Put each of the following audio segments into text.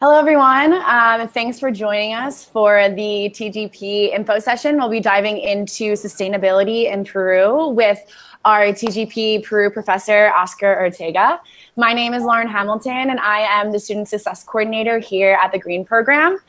Hello, everyone. Thanks for joining us for the TGP info session. We'll be diving into sustainability in Peru with our TGP Peru professor, Oscar Ortega. My name is Lauren Hamilton, and I am the Student Success Coordinator here at the Green Program.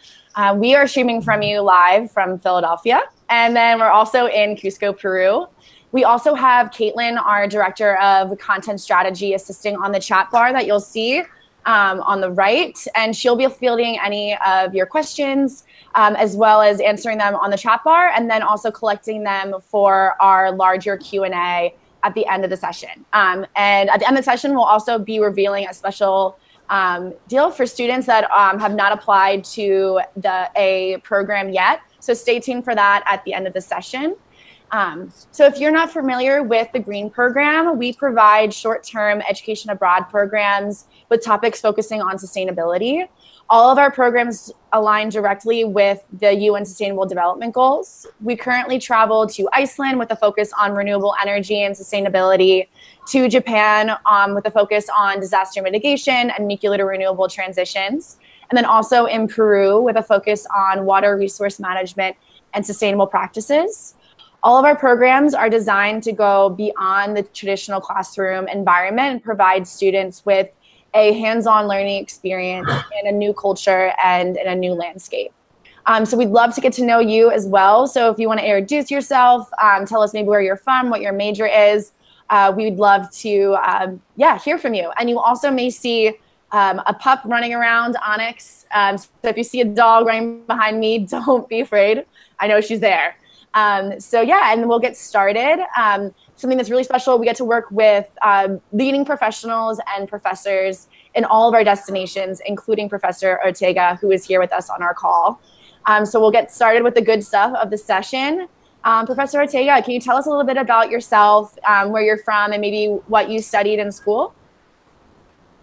We are streaming from you live from Philadelphia, and then we're also in Cusco, Peru. We also have Caitlin, our Director of Content Strategy, assisting on the chat bar that you'll see on the right, and she'll be fielding any of your questions as well as answering them on the chat bar, and then also collecting them for our larger Q&A at the end of the session. And at the end of the session, we'll also be revealing a special deal for students that have not applied to a program yet. So stay tuned for that at the end of the session. So if you're not familiar with the Green Program, we provide short-term education abroad programs with topics focusing on sustainability. All of our programs align directly with the UN Sustainable Development Goals. We currently travel to Iceland with a focus on renewable energy and sustainability, to Japan with a focus on disaster mitigation and nuclear renewable transitions, and then also in Peru with a focus on water resource management and sustainable practices. All of our programs are designed to go beyond the traditional classroom environment and provide students with a hands-on learning experience in a new culture and in a new landscape. So we'd love to get to know you as well. So if you want to introduce yourself, tell us maybe where you're from, what your major is, we'd love to hear from you. And you also may see a pup running around, Onyx. So if you see a dog running behind me, don't be afraid. I know she's there. And we'll get started. Something that's really special, we get to work with leading professionals and professors in all of our destinations, including Professor Ortega, who is here with us on our call. So we'll get started with the good stuff of the session. Professor Ortega, can you tell us a little bit about yourself, where you're from, and maybe what you studied in school?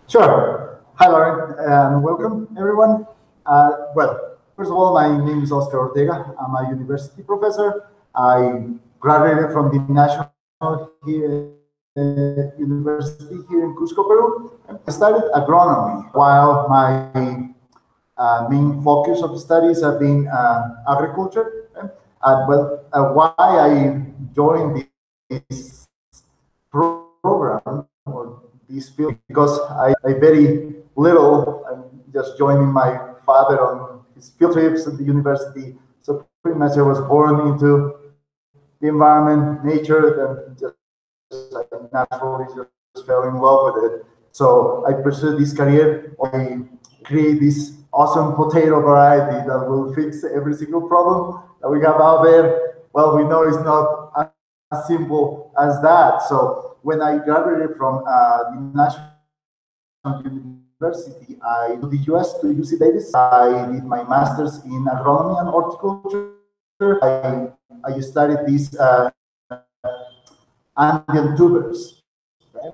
Sure. Hi, Lauren, and welcome, everyone. First of all, my name is Oscar Ortega. I'm a university professor. I graduated from the National University here in Cusco, Peru. I studied agronomy, while my main focus of studies have been agriculture. Why I joined this program or this field, because I very little, I'm just joining my father on his field trips at the university. So pretty much I was born into the environment, nature, and just naturally just fell in love with it. So I pursued this career. I create this awesome potato variety that will fix every single problem that we have out there. Well, we know it's not as simple as that. So when I graduated from the National University, I to the US, to UC Davis. I did my master's in agronomy and horticulture. I studied these Andean tubers, right,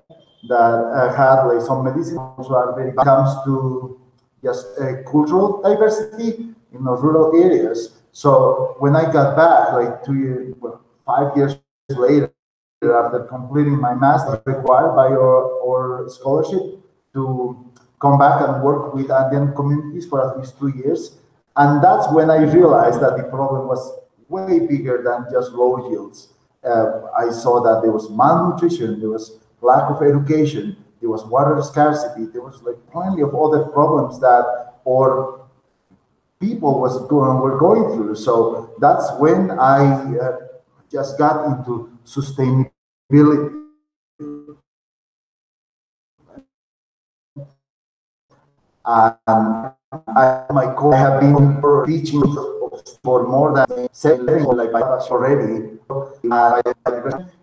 that had like some medicine. Also are very when it comes to just cultural diversity in those rural areas. So when I got back, like 5 years later, after completing my master's, required by our scholarship to come back and work with Andean communities for at least 2 years. And that's when I realized that the problem was way bigger than just low yields. I saw that there was malnutrition, there was lack of education, there was water scarcity, there was like plenty of other problems that our people were going through. So that's when I just got into sustainability. I have been teaching for more than 7 years, like already,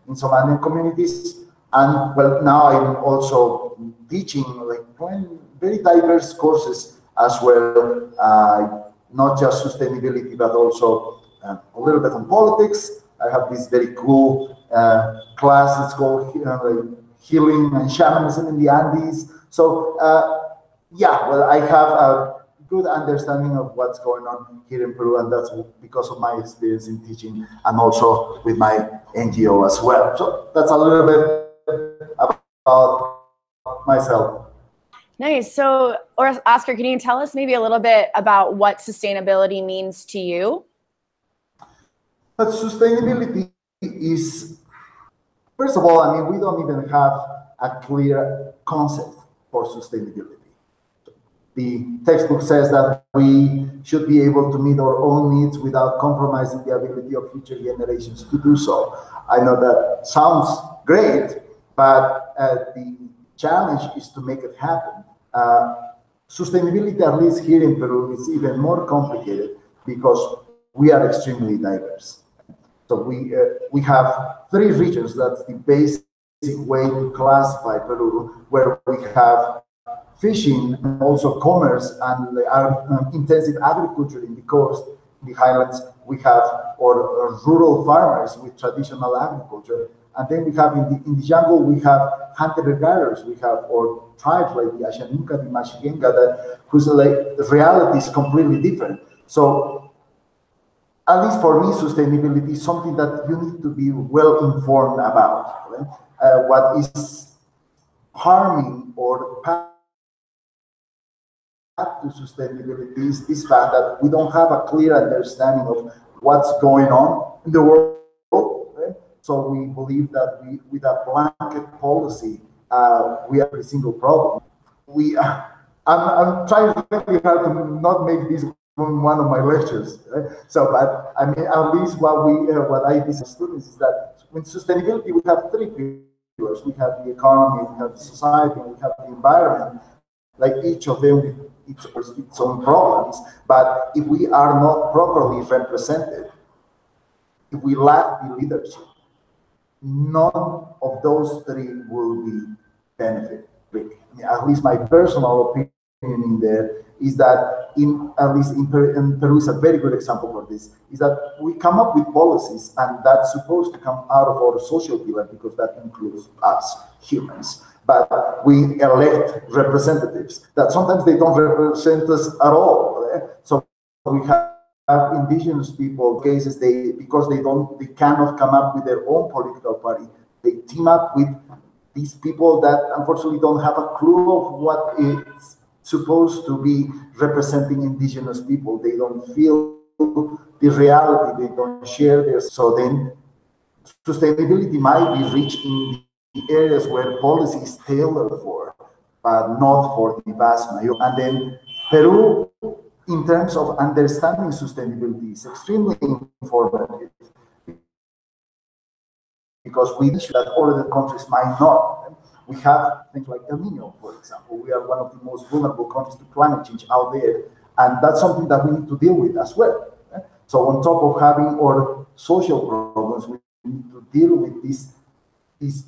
in some Andean communities. And well, now I'm also teaching like very diverse courses as well, not just sustainability, but also a little bit on politics. I have this very cool class, it's called Healing and Shamanism in the Andes. So, I have a good understanding of what's going on here in Peru, and that's because of my experience in teaching and also with my NGO as well. So that's a little bit about myself. Nice. So, or Oscar, can you tell us maybe a little bit about what sustainability means to you? But sustainability is, first of all, I mean, we don't even have a clear concept for sustainability. The textbook says that we should be able to meet our own needs without compromising the ability of future generations to do so. I know that sounds great, but the challenge is to make it happen. Sustainability, at least here in Peru, is even more complicated because we are extremely diverse. So we have three regions. That's the basic way to classify Peru, where we have fishing, and also commerce and intensive agriculture in the coast, in the highlands. We have or rural farmers with traditional agriculture, and then we have in the jungle we have hunter-gatherers. We have or tribes like the Ashaninka, the Mashigenga, whose reality is completely different. So, at least for me, sustainability is something that you need to be well informed about. Right? What is harming or to sustainability is this fact that we don't have a clear understanding of what's going on in the world. Right? So we believe that with a blanket policy, we have a single problem. I'm trying really hard to not make this one of my lectures. Right? So, but I mean, at least what I teach students is that with sustainability, we have three pillars. We have the economy, we have the society, and we have the environment. Like each of them with its own problems, but if we are not properly represented, if we lack the leadership, none of those three will be benefited. Really. I mean, at least my personal opinion in there is that at least in Peru is a very good example for this, is that we come up with policies and that's supposed to come out of our social pillar because that includes us, humans. But we elect representatives that sometimes they don't represent us at all. Right? So we have indigenous people cases because they cannot come up with their own political party. They team up with these people that unfortunately don't have a clue of what it's supposed to be representing indigenous people. They don't feel the reality. They don't share their. So then sustainability might be reached in the areas where policy is tailored for, but not for the vast majority. And then Peru, in terms of understanding sustainability, is extremely informative because we issue that other countries might not. We have things like El Nino, for example. We are one of the most vulnerable countries to climate change out there, and that's something that we need to deal with as well. So on top of having our social problems, we need to deal with this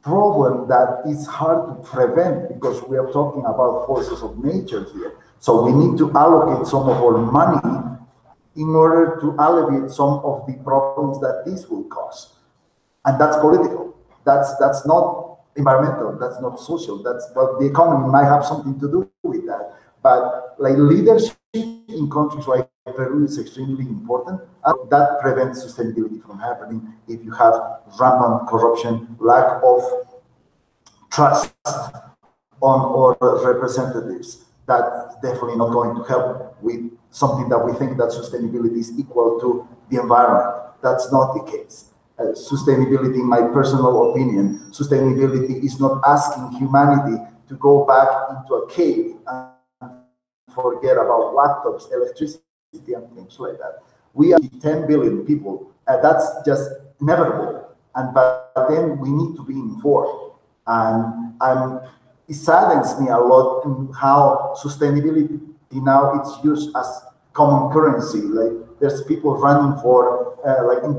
problem that is hard to prevent because we are talking about forces of nature here. So we need to allocate some of our money in order to alleviate some of the problems that this will cause. And that's political. That's not environmental, that's not social, but the economy might have something to do with that. But like leadership in countries like Peru is extremely important. That prevents sustainability from happening if you have rampant corruption, lack of trust on our representatives. That's definitely not going to help with something that we think that sustainability is equal to the environment. That's not the case. Sustainability, in my personal opinion, sustainability is not asking humanity to go back into a cave and forget about laptops, electricity, and things like that. We are 10 billion people. That's just inevitable. But then we need to be informed. And it saddens me a lot in how sustainability now it's used as common currency. Like there's people running for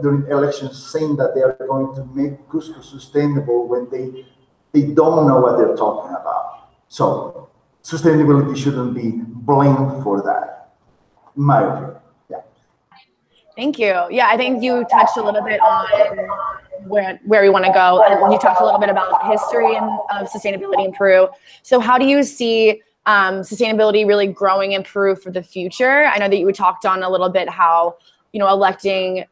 during elections saying that they are going to make Cusco sustainable when they don't know what they're talking about. So sustainability shouldn't be blamed for that, in my opinion. Yeah. Thank you. Yeah, I think you touched a little bit on where we want to go, and you talked a little bit about history of sustainability in Peru. So how do you see sustainability really growing in Peru for the future? I know that you talked on a little bit how electing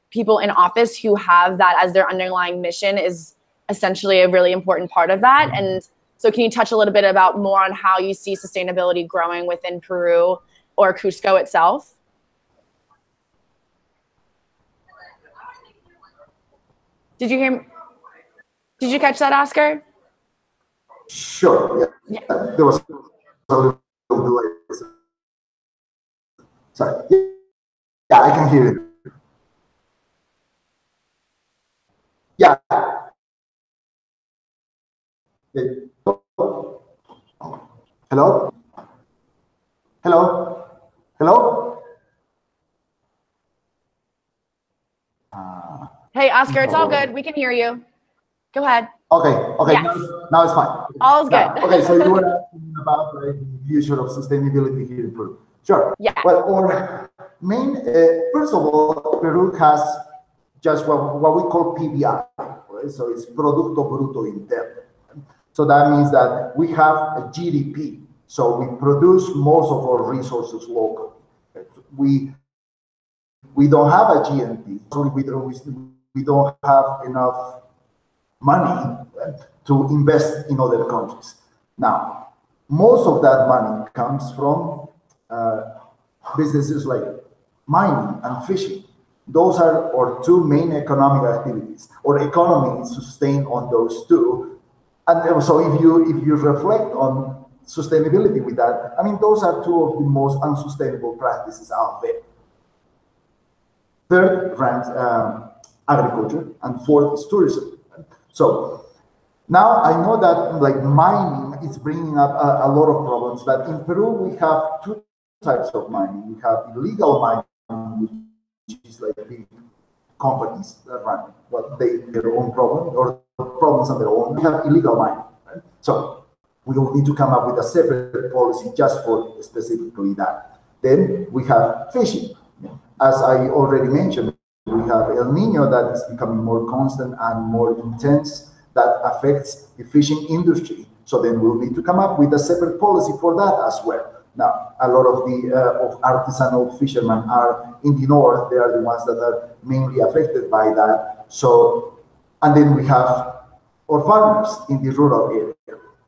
people in office who have that as their underlying mission is essentially a really important part of that. And So can you touch a little bit about more on how you see sustainability growing within Peru or Cusco itself? Did you hear? Did you catch that, Oscar? Sure. Yeah. There was a little delay. Sorry. Yeah, I can hear you. Yeah. Hello? Hello? Hello? Hey, Oscar, it's all good. We can hear you. Go ahead. Okay, Yes. now it's fine. All's good. Okay, so you were asking about the future of sustainability here in Peru. Sure. Yeah. Well, our main, first of all, Peru has just what we call PBI, right? So it's Producto Bruto Interno. So that means that we have a GDP. So we produce most of our resources locally. We don't have a GNP. So we don't have enough money to invest in other countries. Now, most of that money comes from businesses like mining and fishing. Those are our two main economic activities. Our economy is sustained on those two. And so if you reflect on sustainability with that, I mean, those are two of the most unsustainable practices out there. Third ranks agriculture, and fourth is tourism. So now I know that like mining is bringing up a lot of problems, but in Peru we have two types of mining. We have illegal mining, which is like big companies that run their own problem or problems on their own. We have illegal mining, right? So we will need to come up with a separate policy just for specifically that. Then we have fishing. As I already mentioned, we have El Nino that is becoming more constant and more intense that affects the fishing industry. So then we'll need to come up with a separate policy for that as well. Now, a lot of the of artisanal fishermen are in the north. They are the ones that are mainly affected by that. So, and then we have our farmers in the rural area.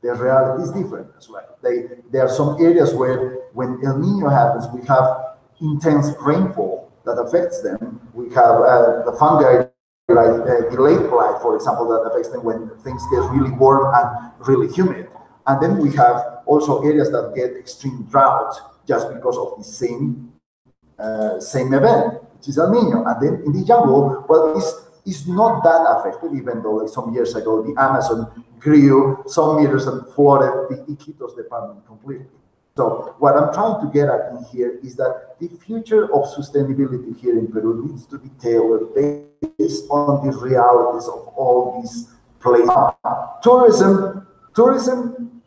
Their reality is different as well. There are some areas where when El Nino happens, we have intense rainfall that affects them. We have the fungi like the lake blight, for example, that affects them when things get really warm and really humid. And then we have also areas that get extreme drought just because of the same event, which is El Nino. And then in the jungle, well, it's not that affected, even though like some years ago the Amazon grew some meters and flooded the Iquitos department completely. So what I'm trying to get at in here is that the future of sustainability here in Peru needs to be tailored based on the realities of all these places. Tourism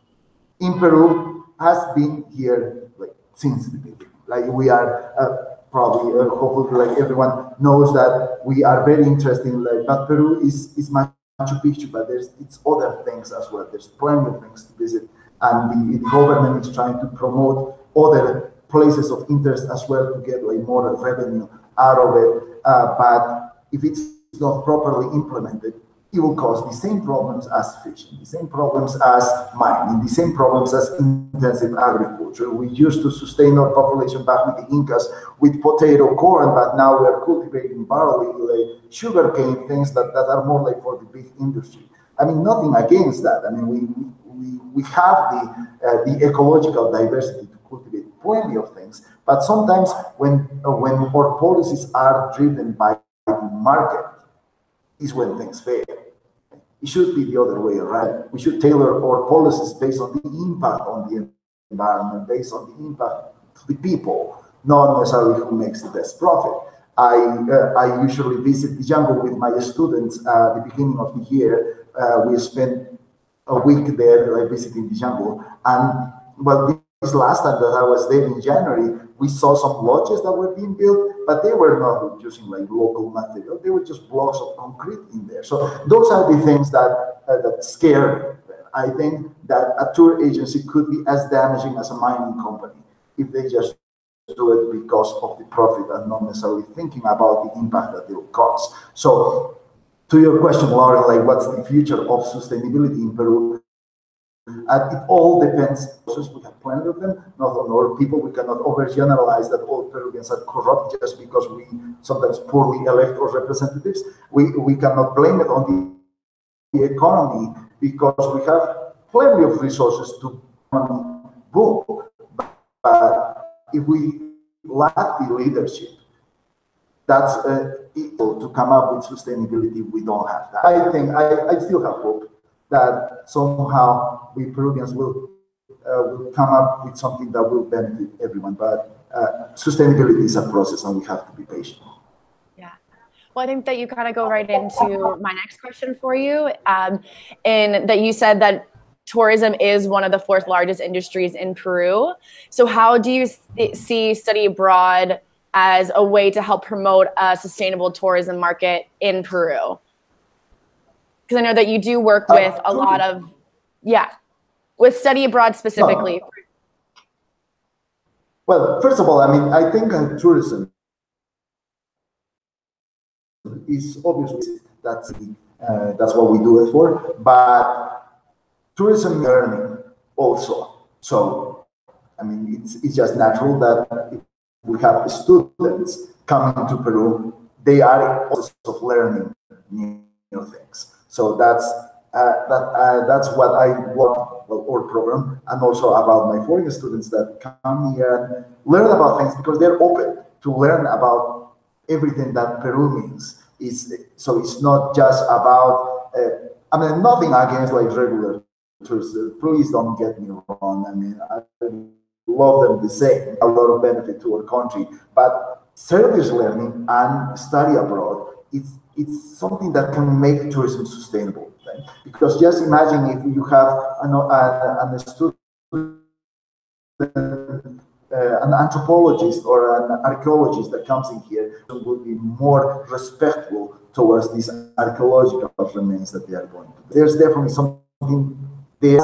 in Peru has been here like since the beginning. Like we are probably, hopefully, like everyone knows that we are very interested in, like, but Peru is Machu Picchu, but it's other things as well. There's plenty of things to visit. And the government is trying to promote other places of interest as well to get like more revenue out of it. But if it's not properly implemented, it will cause the same problems as fishing, the same problems as mining, the same problems as intensive agriculture. We used to sustain our population back with the Incas with potato, corn, but now we are cultivating barley, like sugarcane, things that are more like for the big industry. I mean, nothing against that. I mean, we have the ecological diversity to cultivate plenty of things, but sometimes when our policies are driven by the market is when things fail. It should be the other way around. We should tailor our policies based on the impact on the environment, based on the impact to the people, not necessarily who makes the best profit. I usually visit the jungle with my students at the beginning of the year. We spend a week there, like visiting the jungle. And well, this last time that I was there in January, we saw some lodges that were being built, but they were not using like local material. They were just blocks of concrete in there. So those are the things that scare me. I think that a tour agency could be as damaging as a mining company if they just do it because of the profit and not necessarily thinking about the impact that it will cause. So to your question, Lauren, like what's the future of sustainability in Peru? And it all depends. We have plenty of them, not on all people. We cannot overgeneralize that all Peruvians are corrupt just because we sometimes poorly elect our representatives. We cannot blame it on the economy because we have plenty of resources to boom. But if we lack the leadership, that's equal to come up with sustainability. We don't have that. I think I still have hope that somehow we Peruvians will come up with something that will benefit everyone. But sustainability is a process, and we have to be patient. Yeah. Well, I think that you kind of go right into my next question for you, in that you said that tourism is one of the fourth largest industries in Peru. So how do you see study abroad as a way to help promote a sustainable tourism market in Peru? Because I know that you do work with a lot of, with study abroad specifically. No. Well, first of all, I mean, I think tourism is obviously that's what we do it for, but tourism learning also. So, I mean, it's just natural that if we have students coming to Peru, they are in the process of learning new things. So that's what I want our program, and also about my foreign students that come here and learn about things because they're open to learn about everything that Peru means. So it's not just about. I mean, nothing against like regular tourists. Please don't get me wrong. I mean, I love them the same. A lot of benefit to our country, but service learning and study abroad, it's something that can make tourism sustainable. Right? Because just imagine if you have an student, an anthropologist or an archaeologist that comes in here, who will be more respectful towards these archaeological remains that they are going to. There's definitely something there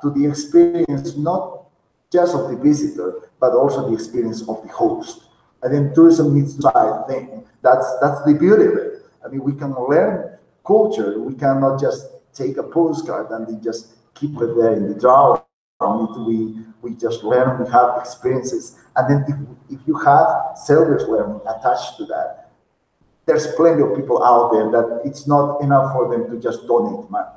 to the experience, not just of the visitor, but also the experience of the host. I think tourism needs to try thing. That's the beauty of it. I mean, we can learn culture. We cannot just take a postcard and then just keep it there in the drawer. We just learn. We have experiences, and then if you have service learning attached to that, there's plenty of people out there that it's not enough for them to just donate money.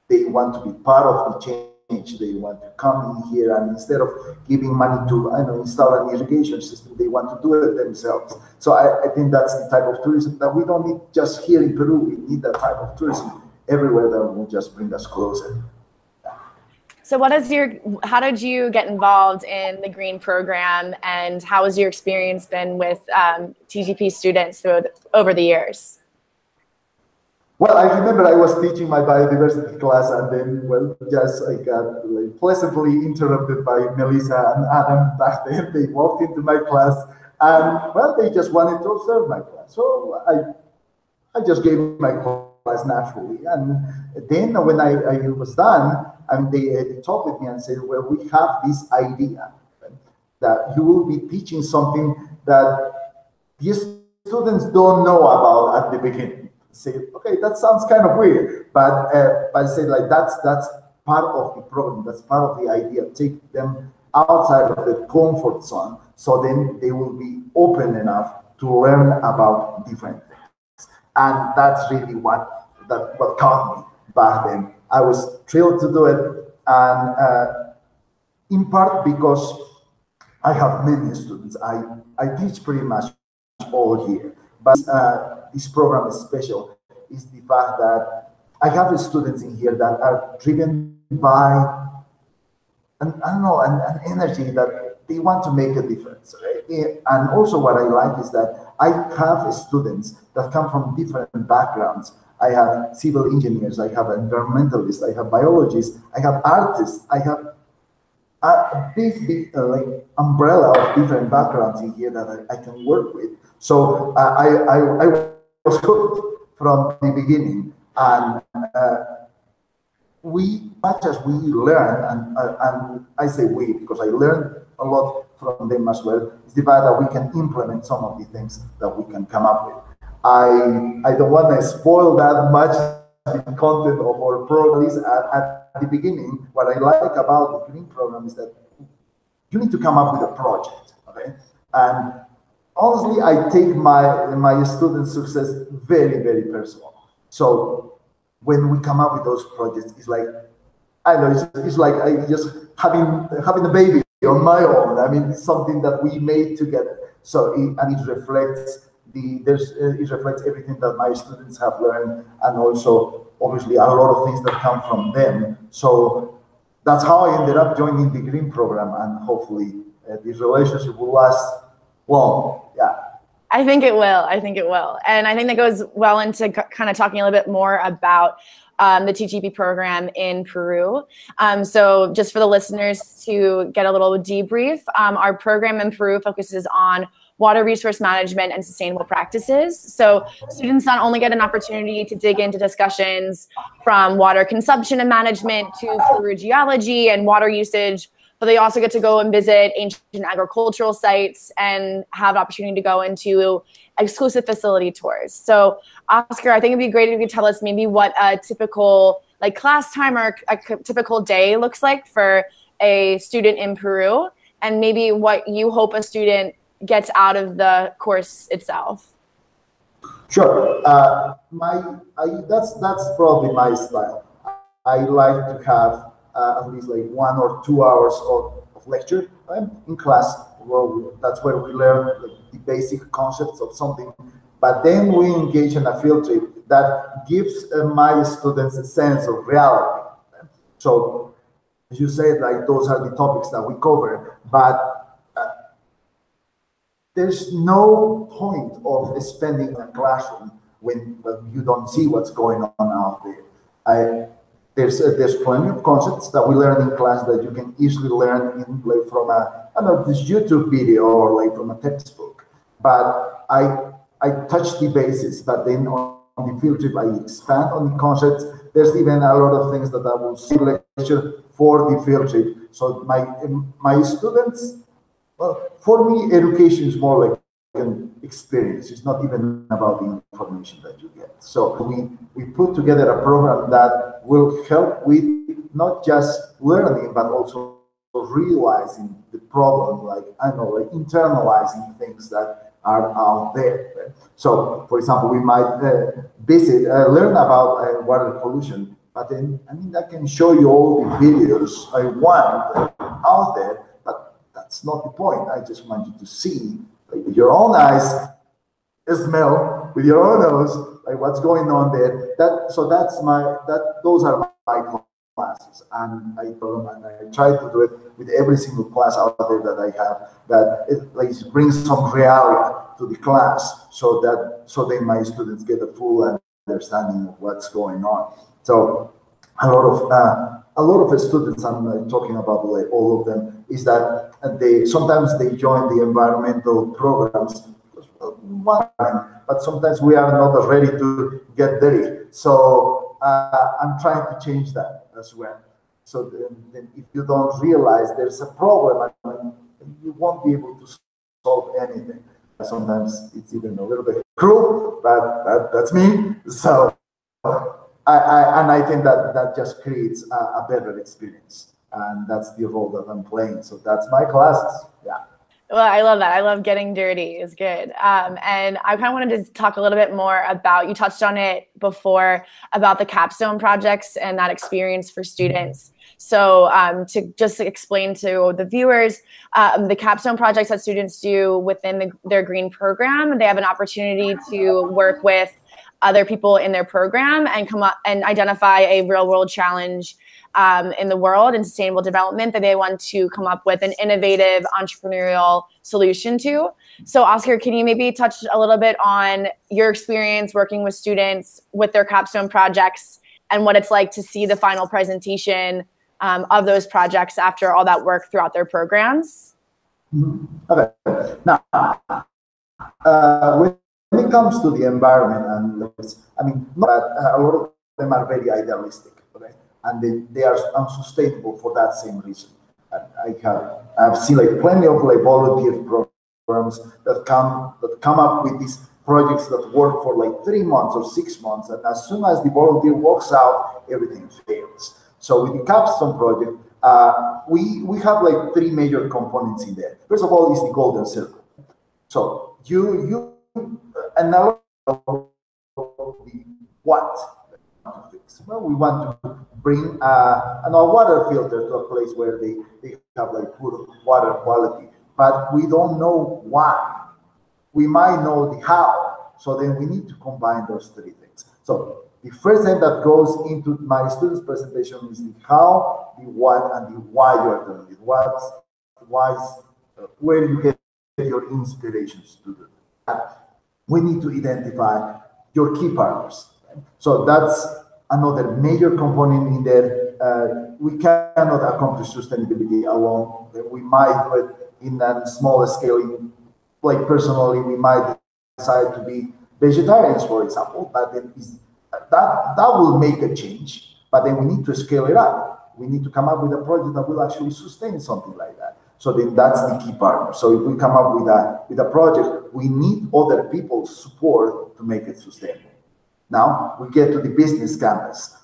They want to be part of the change. They want to come in here, and instead of giving money to install an irrigation system, they want to do it themselves. So I think that's the type of tourism that we don't need just here in Peru. We need that type of tourism everywhere that will just bring us closer. So how did you get involved in the green program, and how has your experience been with TGP students over the years? Well, I remember I was teaching my biodiversity class, and then, I got pleasantly interrupted by Melissa and Adam back then. They walked into my class, and, they just wanted to observe my class. So I just gave my class naturally. And then when I was done, they talked with me and said, well, we have this idea that you will be teaching something that these students don't know about at the beginning. Say, okay, that sounds kind of weird, but I say that's part of the program. That's part of the idea. Take them outside of the comfort zone, so then they will be open enough to learn about different things. And that's really what caught me back then. I was thrilled to do it, and in part because I have many students. I teach pretty much all here, but this program is special. Is the fact that I have students in here that are driven by an energy that they want to make a difference. Right? And also what I like is that I have students that come from different backgrounds. I have civil engineers, I have environmentalists, I have biologists, I have artists, I have a big umbrella of different backgrounds in here that I can work with. So I was hooked from the beginning, and much as we learn, and I say we because I learned a lot from them as well, is the fact that we can implement some of the things that we can come up with. I don't want to spoil that much the content of our programs. At the beginning, what I like about the green program is that you need to come up with a project, okay? And honestly, I take my student success very, very personal. So when we come up with those projects, it's like, I know, it's like I just having a baby on my own. I mean, it's something that we made together. So it reflects it reflects everything that my students have learned, and also obviously a lot of things that come from them. So that's how I ended up joining the green program, and hopefully this relationship will last long. Yeah. I think it will. I think it will. And I think that goes well into kind of talking a little bit more about the TGP program in Peru. So just for the listeners to get a little debrief, our program in Peru focuses on water resource management and sustainable practices. So students not only get an opportunity to dig into discussions from water consumption and management to Peru geology and water usage, but they also get to go and visit ancient agricultural sites and have an opportunity to go into exclusive facility tours. So Oscar, I think it'd be great if you could tell us maybe what a typical class time or a typical day looks like for a student in Peru, and maybe what you hope a student gets out of the course itself. Sure. That's probably my style. I like to have at least like 1 or 2 hours of lecture in class. Well, that's where we learn the basic concepts of something. But then we engage in a field trip that gives my students a sense of reality. So, as you said, like those are the topics that we cover, but there's no point of spending in a classroom when you don't see what's going on out there. There's plenty of concepts that we learn in class that you can easily learn in from this YouTube video or like from a textbook. But I touch the basis, but then on the field trip I expand on the concepts. There's even a lot of things that I will see lecture for the field trip. So my students, well, for me, education is more like an experience. It's not even about the information that you get. So we put together a program that will help with not just learning, but also realizing the problem, like internalizing things that are out there. So, for example, we might learn about water pollution, but then I can show you all the videos I want out there. That's not the point. I just want you to see, with your own eyes, smell with your own nose, what's going on there. Those are my classes, and I try to do it with every single class out there that I have. That it brings some reality to the class, so then my students get a full understanding of what's going on. So a lot of students, I'm talking about all of them, is that sometimes they join the environmental programs, but sometimes we are not ready to get dirty. So I'm trying to change that as well. So then if you don't realize there's a problem, you won't be able to solve anything. Sometimes it's even a little bit cruel, but that's me. So I think that just creates a better experience, and that's the role that I'm playing. So that's my classes. Yeah. Well, I love that. I love getting dirty. It's good. And I kind of wanted to talk a little bit more about, you touched on it before, about the Capstone projects and that experience for students. So to just explain to the viewers, the Capstone projects that students do within their green program, they have an opportunity to work with other people in their program and come up and identify a real world challenge in the world and sustainable development that they want to come up with an innovative entrepreneurial solution to. So Oscar, can you maybe touch a little bit on your experience working with students with their Capstone projects and what it's like to see the final presentation of those projects after all that work throughout their programs? Okay. Now, when it comes to the environment, and a lot of them are very idealistic, okay? And they are unsustainable for that same reason. I've seen plenty of volunteer programs that come up with these projects that work for 3 months or 6 months, and as soon as the volunteer walks out, everything fails. So with the Capstone Project, we have like three major components in there. First of all is the golden circle. So you and now the what. Well, we want to bring a water filter to a place where they have like good water quality, but we don't know why. We might know the how, so then we need to combine those three things. So the first thing that goes into my students' presentation is the how, the what, and the why you are doing it. Where you get your inspirations to do that. We need to identify your key partners. So that's another major component in there. We cannot accomplish sustainability alone. We might do it in a smaller scale. Like personally, we might decide to be vegetarians, for example, but then that will make a change. But then we need to scale it up. We need to come up with a project that will actually sustain something like that. So then that's the key partner. So if we come up with a project, we need other people's support to make it sustainable. Now we get to the business canvas.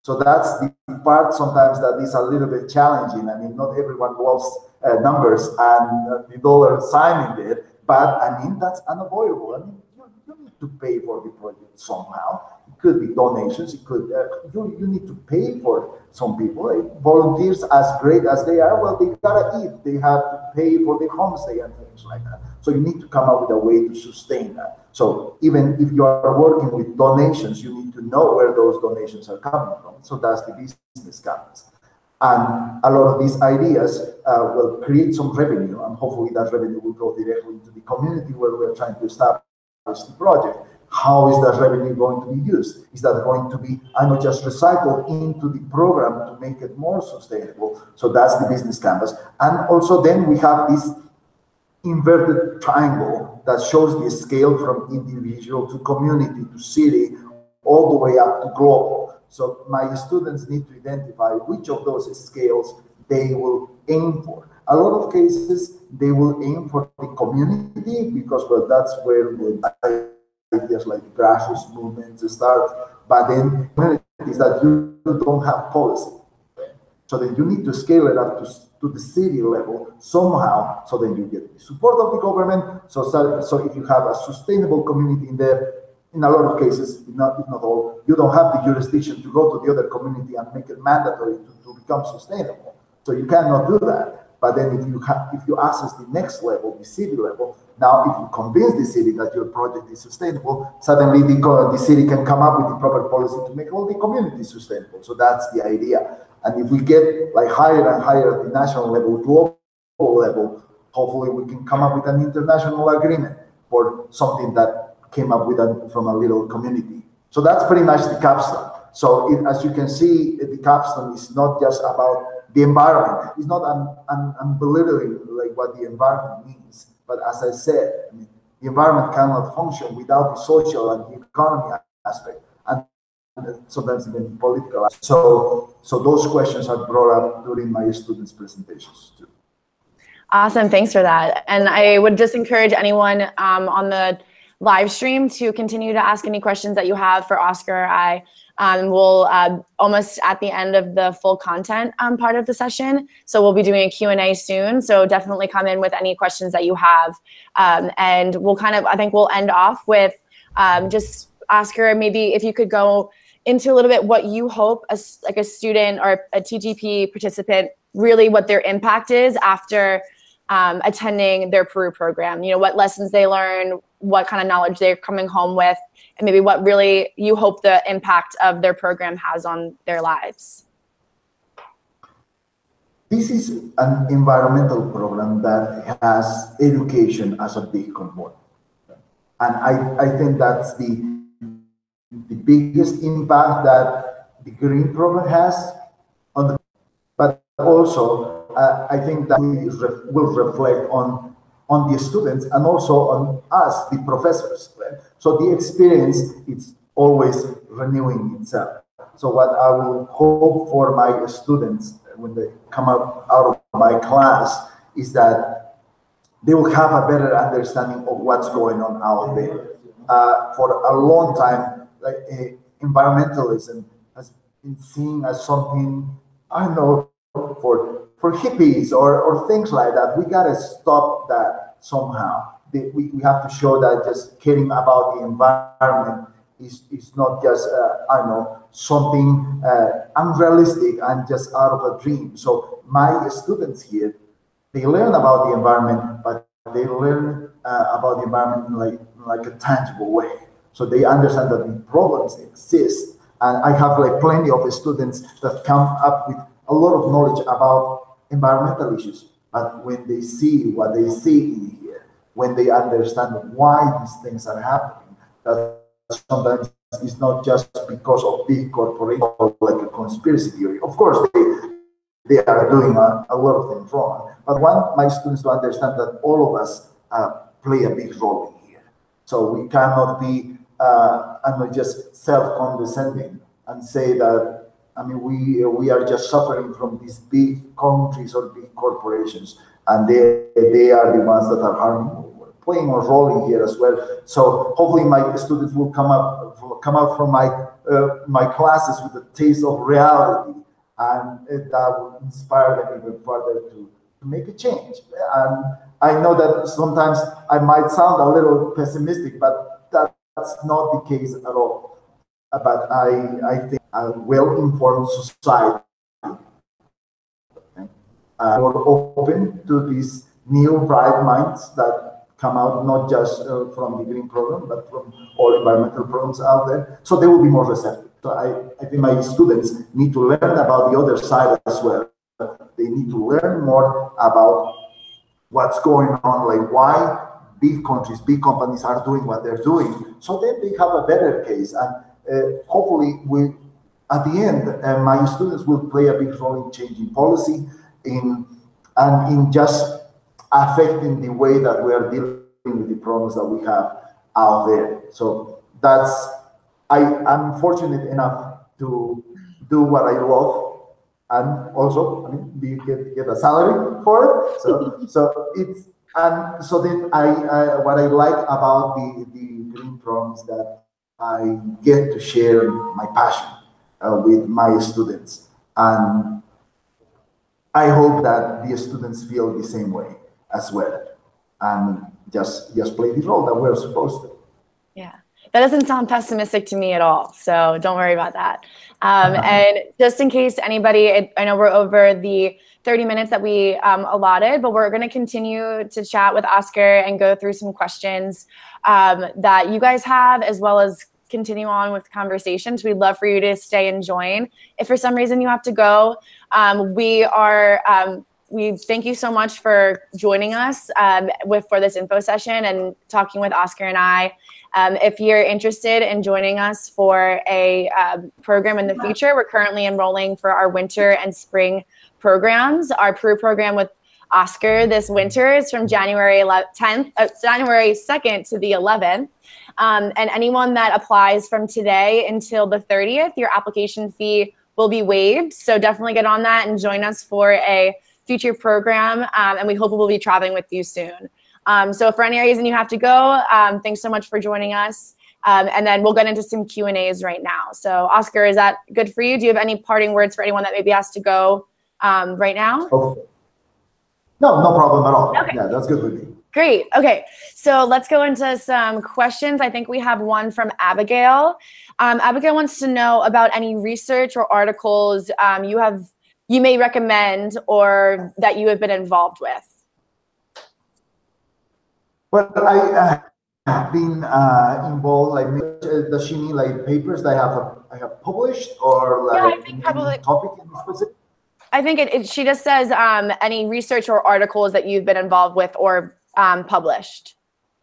So that's the part sometimes that is a little bit challenging. I mean, not everyone loves numbers and the dollar sign in there, but I mean, that's unavoidable. I mean, you need to pay for the project somehow. It could be donations. It could you need to pay for some people. Volunteers, as great as they are, well, they gotta eat. They have to pay for the homestay and things like that. So you need to come up with a way to sustain that. So even if you are working with donations, you need to know where those donations are coming from. So that's the business canvas. And a lot of these ideas will create some revenue, and hopefully that revenue will go directly into the community where we're trying to establish the project. How is that revenue going to be used? Is that going to be, I know, just recycled into the program to make it more sustainable? So that's the business canvas. And also then we have this inverted triangle that shows the scale from individual to community to city, all the way up to global. So my students need to identify which of those scales they will aim for. A lot of cases, they will aim for the community because, well, that's where the ideas like grassroots movements start. But then is that you don't have policy. So then you need to scale it up to the city level somehow, so then you get the support of the government. So if you have a sustainable community in there, in a lot of cases, if not all, you don't have the jurisdiction to go to the other community and make it mandatory to become sustainable. So you cannot do that. But then if you access the next level, the city level, now if you convince the city that your project is sustainable, suddenly the city can come up with the proper policy to make all the communities sustainable. So that's the idea. And if we get like higher and higher at the national level, global level, hopefully we can come up with an international agreement for something that came up with from a little community. So that's pretty much the capstone. So as you can see, the capstone is not just about the environment. It's not I'm belittling like what the environment means. But as I said, I mean, the environment cannot function without the social and the economy aspect, and sometimes even the political aspect. So those questions are brought up during my students' presentations too. Awesome, thanks for that. And I would just encourage anyone on the live stream to continue to ask any questions that you have for Oscar or I. We'll almost at the end of the full content part of the session. So we'll be doing a Q&A soon. So definitely come in with any questions that you have. And we'll I think we'll end off with just Oscar, maybe if you could go into a little bit what you hope as like a student or a TGP participant, really what their impact is after attending their Peru program. You know, what lessons they learn, what kind of knowledge they're coming home with, and maybe what really you hope the impact of their program has on their lives. This is an environmental program that has education as a big component. And I think that's the biggest impact that the green program has on the, but also I think that will reflect on the students and also on us, the professors. Right? So the experience is always renewing itself. So what I will hope for my students when they come out of my class is that they will have a better understanding of what's going on out there. For a long time, like environmentalism has been seen as something I don't know, for hippies or things like that. We gotta stop that somehow. We have to show that just caring about the environment is not just I don't know, something unrealistic and just out of a dream. So my students here, they learn about the environment, but they learn about the environment in like a tangible way. So they understand that the problems exist. And I have like plenty of students that come up with a lot of knowledge about environmental issues. But when they see what they see in here, when they understand why these things are happening, that sometimes it's not just because of big corporations or like a conspiracy theory. Of course, they are doing a lot of things wrong. But I want my students to understand that all of us play a big role in here. So we cannot be and not just self-condescending and say that, I mean, we are just suffering from these big countries or big corporations, and they are the ones that are harming, playing a role in here as well. So hopefully my students will come out from my classes with a taste of reality, and that will inspire them even further to make a change. And I know that sometimes I might sound a little pessimistic, but that's not the case at all. But I think a well-informed society more open to these new bright minds that come out not just from the green program, but from all environmental programs out there. So they will be more receptive. So I think my students need to learn about the other side as well. They need to learn more about what's going on, like why big countries, big companies are doing what they're doing. So then they have a better case. And hopefully at the end, my students will play a big role in changing policy, in just affecting the way that we are dealing with the problems that we have out there. So I'm fortunate enough to do what I love, and also, I mean, get a salary for it. So it's, and so then what I like about the green programs is that I get to share my passion with my students, and I hope that the students feel the same way as well, and just play the role that we're supposed to. Yeah, that doesn't sound pessimistic to me at all, so don't worry about that. And just in case anybody, I know we're over the 30 minutes that we allotted, but we're going to continue to chat with Oscar and go through some questions that you guys have, as well as continue on with conversations. We'd love for you to stay and join. If for some reason you have to go, we thank you so much for joining us for this info session and talking with Oscar and I. If you're interested in joining us for a program in the future, we're currently enrolling for our winter and spring programs. Our Peru program with Oscar this winter is from January 2nd to the 11th. And anyone that applies from today until the 30th, your application fee will be waived. So definitely get on that and join us for a future program. And we hope we'll be traveling with you soon. So for any reason you have to go, thanks so much for joining us. And then we'll get into some Q&As right now. So Oscar, is that good for you? Do you have any parting words for anyone that maybe has to go right now? Okay. No problem at all. Okay. Yeah, that's good with me. Great. Okay. So let's go into some questions. I think we have one from Abigail. Abigail wants to know about any research or articles you may recommend or that you have been involved with. Well, I have been involved. Like, does she mean like papers that I have published, or like I think probably topic in specific? I think she just says any research or articles that you've been involved with or published.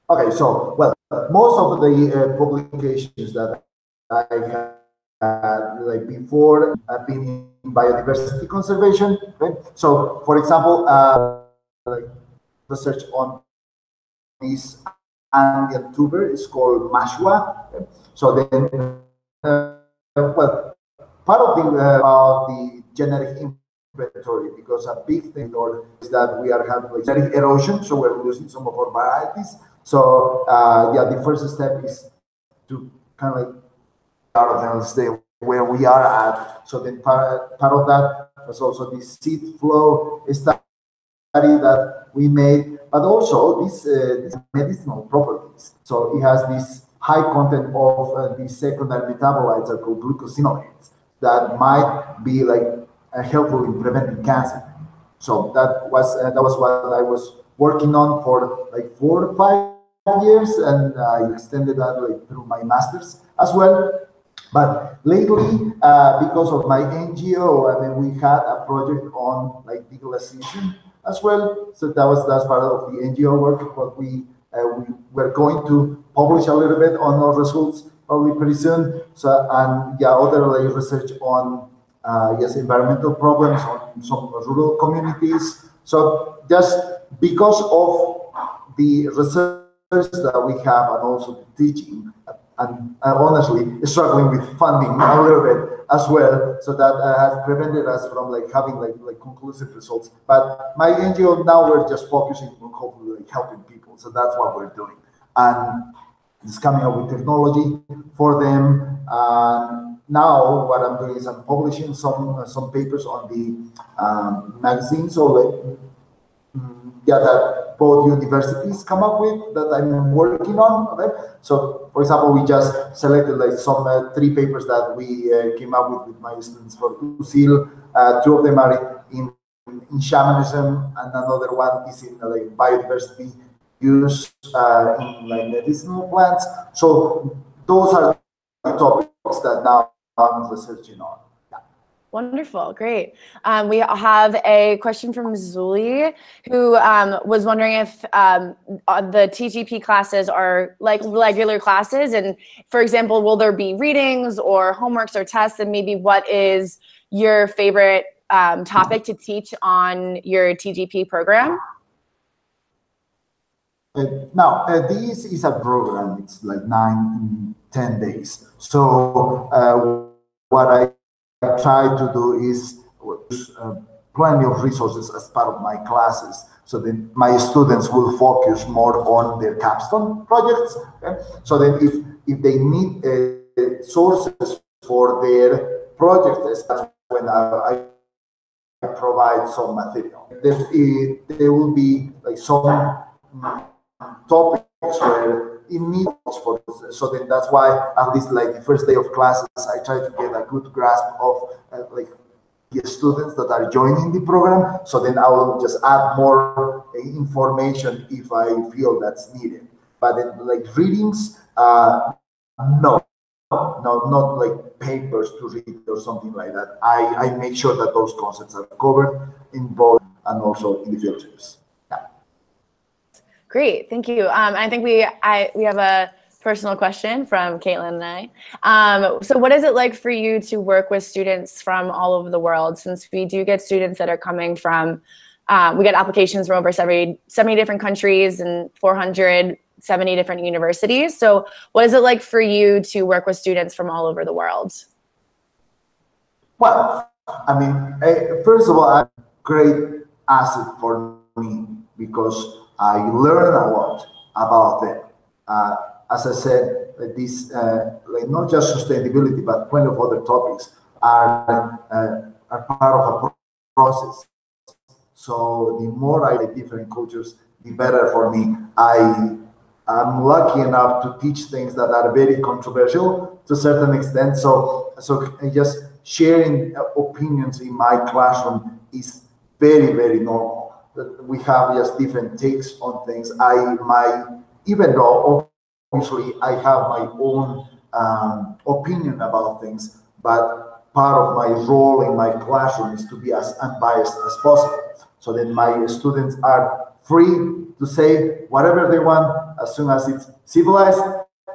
Okay, so well, most of the publications that I had like before have been in biodiversity conservation. Right? So, for example, like research on this Andean tuber is called mashua. Okay? So then, well, part of the genetic inventory, because a big thing is that we are having like genetic erosion, so we're losing some of our varieties. So yeah, the first step is to kind of like out of them, stay where we are at. So then part of that was also this seed flow study that we made, but also these medicinal properties. So it has this high content of these secondary metabolites are called glucosinolates that might be like helpful in preventing cancer. So that was what I was working on for like 4 or 5 years, and I extended that like through my master's as well. But lately, because of my NGO, I mean, we had a project on like legalization as well. So that's part of the NGO work. But we were going to publish a little bit on our results probably pretty soon. So and yeah, other like research on yes, environmental problems on some rural communities. So just because of the research that we have and also the teaching, and honestly struggling with funding a little bit as well, so that has prevented us from like having like conclusive results. But my NGO now, we're just focusing on hopefully like helping people, so that's what we're doing, and it's coming up with technology for them. Now what I'm doing is I'm publishing some papers on the magazine, so like yeah, that both universities come up with that I'm working on. Okay? So, for example, we just selected like some 3 papers that we came up with my students for UCIL. 2 of them are in shamanism, and another one is in like biodiversity use in like medicinal plants. So those are the topics that now I'm researching on. Wonderful, great. We have a question from Zuli, who was wondering if the TGP classes are like regular classes, and for example, will there be readings or homeworks or tests, and maybe what is your favorite topic to teach on your TGP program? Now, this is a program, it's like 9-10 days. So what I try to do is plenty of resources as part of my classes, so then my students will focus more on their capstone projects. Okay? So then if they need sources for their projects, that's when I provide some material. There will be like some topics where it needs for this. So then that's why at least like the first day of classes, I try to get a good grasp of like the students that are joining the program. So then I will just add more information if I feel that's needed. But then, like readings, no, not like papers to read or something like that. I make sure that those concepts are covered in both and also in the field trips. Great, thank you. I think we have a personal question from Caitlin and I. So what is it like for you to work with students from all over the world? Since we do get students that are coming from, we get applications from over 70 different countries and 470 different universities. So what is it like for you to work with students from all over the world? Well, I mean, first of all, a great asset for me because I learn a lot about them. As I said, this like not just sustainability, but plenty of other topics are part of a process. So the more I like different cultures, the better for me. I'm lucky enough to teach things that are very controversial to a certain extent. So just sharing opinions in my classroom is very, very normal. We have just different takes on things. Even though obviously I have my own opinion about things, but part of my role in my classroom is to be as unbiased as possible. So that my students are free to say whatever they want as soon as it's civilized.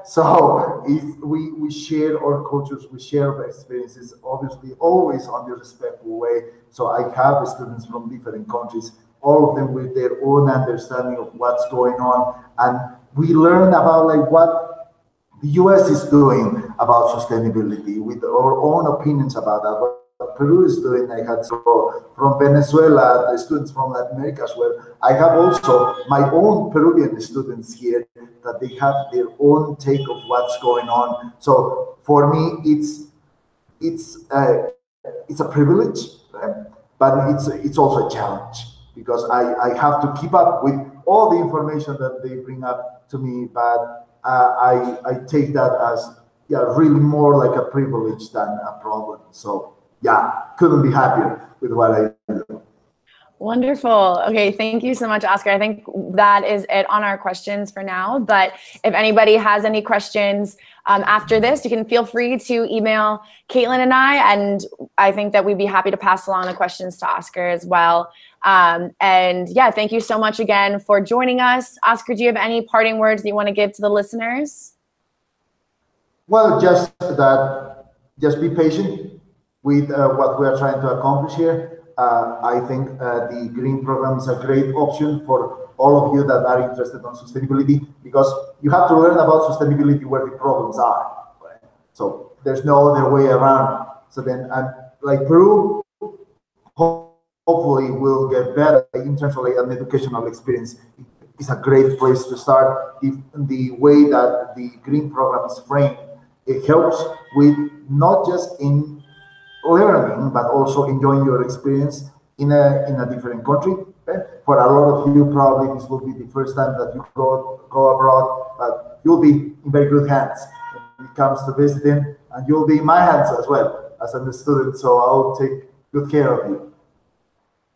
So if we share our cultures, we share our experiences, obviously always on the respectful way. So I have students from different countries, all of them with their own understanding of what's going on. And we learn about like what the US is doing about sustainability with our own opinions about that. What Peru is doing, I had from Venezuela, the students from Latin America as well. I have also my own Peruvian students here that they have their own take of what's going on. So for me, it's a privilege, right? but it's also a challenge because I have to keep up with all the information that they bring up to me, but I take that as really more like a privilege than a problem. So couldn't be happier with what I do. Wonderful. Okay, thank you so much, Oscar. I think that is it on our questions for now. But if anybody has any questions after this, you can feel free to email Caitlin and and I think that we'd be happy to pass along the questions to Oscar as well. And thank you so much again for joining us. Oscar, do you have any parting words that you want to give to the listeners? Well, just be patient with what we are trying to accomplish here. I think the green program is a great option for all of you that are interested in sustainability, because you have to learn about sustainability where the problems are. Right? So there's no other way around. So then, like Peru, hopefully will get better in terms of like an educational experience. It's a great place to start. If the way that the green program is framed, it helps with not just in learning, but also enjoying your experience in a different country. Okay? For a lot of you, probably this will be the first time that you go abroad, but you'll be in very good hands when it comes to visiting, and you'll be in my hands as well as a student. So I'll take good care of you.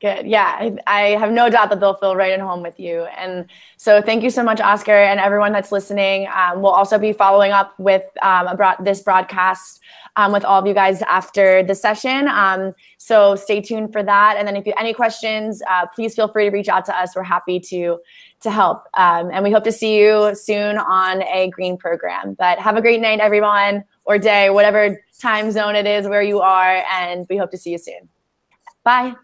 Good. Yeah, I have no doubt that they'll feel right at home with you. And so thank you so much, Oscar, and everyone that's listening. We'll also be following up with this broadcast with all of you guys after the session. So stay tuned for that. And then if you have any questions, please feel free to reach out to us. We're happy to help. And we hope to see you soon on a green program. But have a great night, everyone, or day, whatever time zone it is where you are. And we hope to see you soon. Bye.